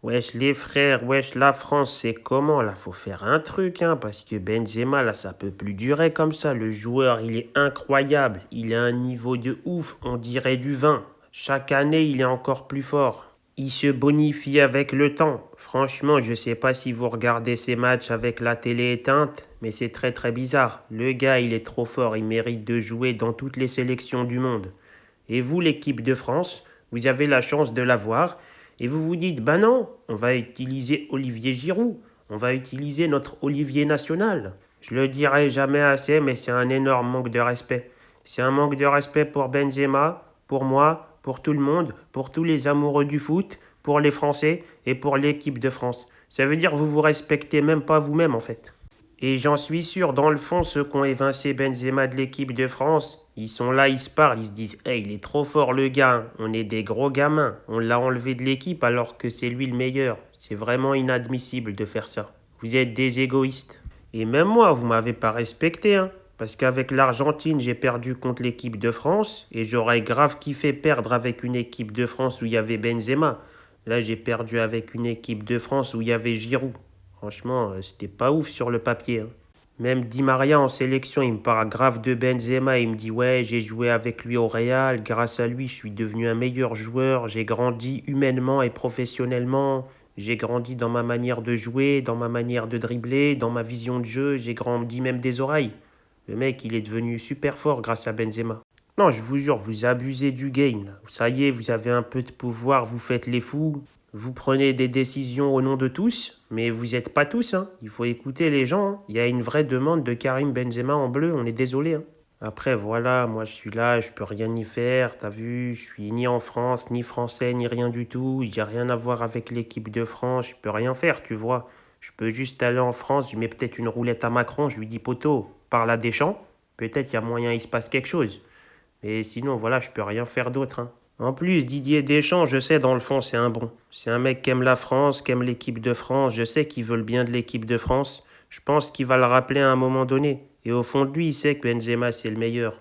Wesh les frères, wesh la France, c'est comment là? Faut faire un truc, hein, parce que Benzema là, ça peut plus durer comme ça. Le joueur, il est incroyable, il a un niveau de ouf, on dirait du vin. Chaque année, il est encore plus fort. Il se bonifie avec le temps. Franchement, je sais pas si vous regardez ces matchs avec la télé éteinte, mais c'est très très bizarre. Le gars, il est trop fort, il mérite de jouer dans toutes les sélections du monde. Et vous, l'équipe de France, vous avez la chance de l'avoir. Et vous vous dites, bah non, on va utiliser Olivier Giroud. On va utiliser notre Olivier national. Je le dirai jamais assez, mais c'est un énorme manque de respect. C'est un manque de respect pour Benzema, pour moi, pour tout le monde, pour tous les amoureux du foot, pour les Français et pour l'équipe de France. Ça veut dire que vous vous respectez même pas vous-même en fait. Et j'en suis sûr, dans le fond, ceux qui ont évincé Benzema de l'équipe de France, ils sont là, ils se parlent, ils se disent hey, il est trop fort le gars, on est des gros gamins, on l'a enlevé de l'équipe alors que c'est lui le meilleur. C'est vraiment inadmissible de faire ça. Vous êtes des égoïstes. Et même moi, vous m'avez pas respecté, hein. Parce qu'avec l'Argentine, j'ai perdu contre l'équipe de France et j'aurais grave kiffé perdre avec une équipe de France où il y avait Benzema. Là, j'ai perdu avec une équipe de France où il y avait Giroud. Franchement, c'était pas ouf sur le papier, hein. Même Di Maria en sélection, il me parle grave de Benzema. Il me dit ouais, j'ai joué avec lui au Real. Grâce à lui, je suis devenu un meilleur joueur. J'ai grandi humainement et professionnellement. J'ai grandi dans ma manière de jouer, dans ma manière de dribbler, dans ma vision de jeu. J'ai grandi même des oreilles. Le mec, il est devenu super fort grâce à Benzema. Non, je vous jure, vous abusez du game, là. Ça y est, vous avez un peu de pouvoir, vous faites les fous. Vous prenez des décisions au nom de tous, mais vous n'êtes pas tous, hein. Il faut écouter les gens, hein. Il y a une vraie demande de Karim Benzema en bleu, on est désolé, hein. Après, voilà, moi je suis là, je peux rien y faire, t'as vu, je suis ni en France, ni français, ni rien du tout, j'ai rien à voir avec l'équipe de France, je peux rien faire, tu vois. Je peux juste aller en France, je mets peut-être une roulette à Macron, je lui dis poteau, parle à Deschamps, peut-être il y a moyen il se passe quelque chose. Mais sinon, voilà, je peux rien faire d'autre, hein. En plus, Didier Deschamps, je sais, dans le fond, c'est un bon. C'est un mec qui aime la France, qui aime l'équipe de France. Je sais qu'il veut le bien de l'équipe de France. Je pense qu'il va le rappeler à un moment donné. Et au fond de lui, il sait que Benzema, c'est le meilleur.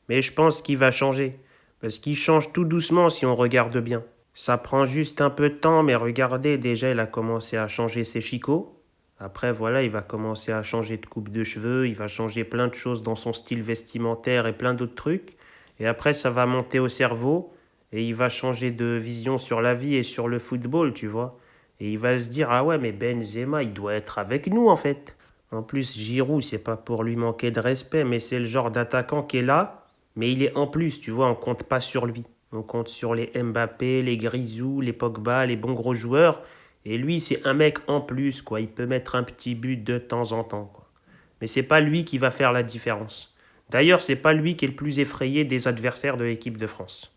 Mais je pense qu'il va changer. Parce qu'il change tout doucement si on regarde bien. Ça prend juste un peu de temps, mais regardez, déjà, il a commencé à changer ses chicots. Après, voilà, il va commencer à changer de coupe de cheveux, il va changer plein de choses dans son style vestimentaire et plein d'autres trucs. Et après, ça va monter au cerveau et il va changer de vision sur la vie et sur le football, tu vois. Et il va se dire, ah ouais, mais Benzema, il doit être avec nous en fait. En plus, Giroud, c'est pas pour lui manquer de respect, mais c'est le genre d'attaquant qui est là, mais il est en plus, tu vois, on compte pas sur lui. On compte sur les Mbappé, les Grisou, les Pogba, les bons gros joueurs. Et lui, c'est un mec en plus, quoi. Il peut mettre un petit but de temps en temps, quoi. Mais c'est pas lui qui va faire la différence. D'ailleurs, c'est pas lui qui est le plus effrayé des adversaires de l'équipe de France.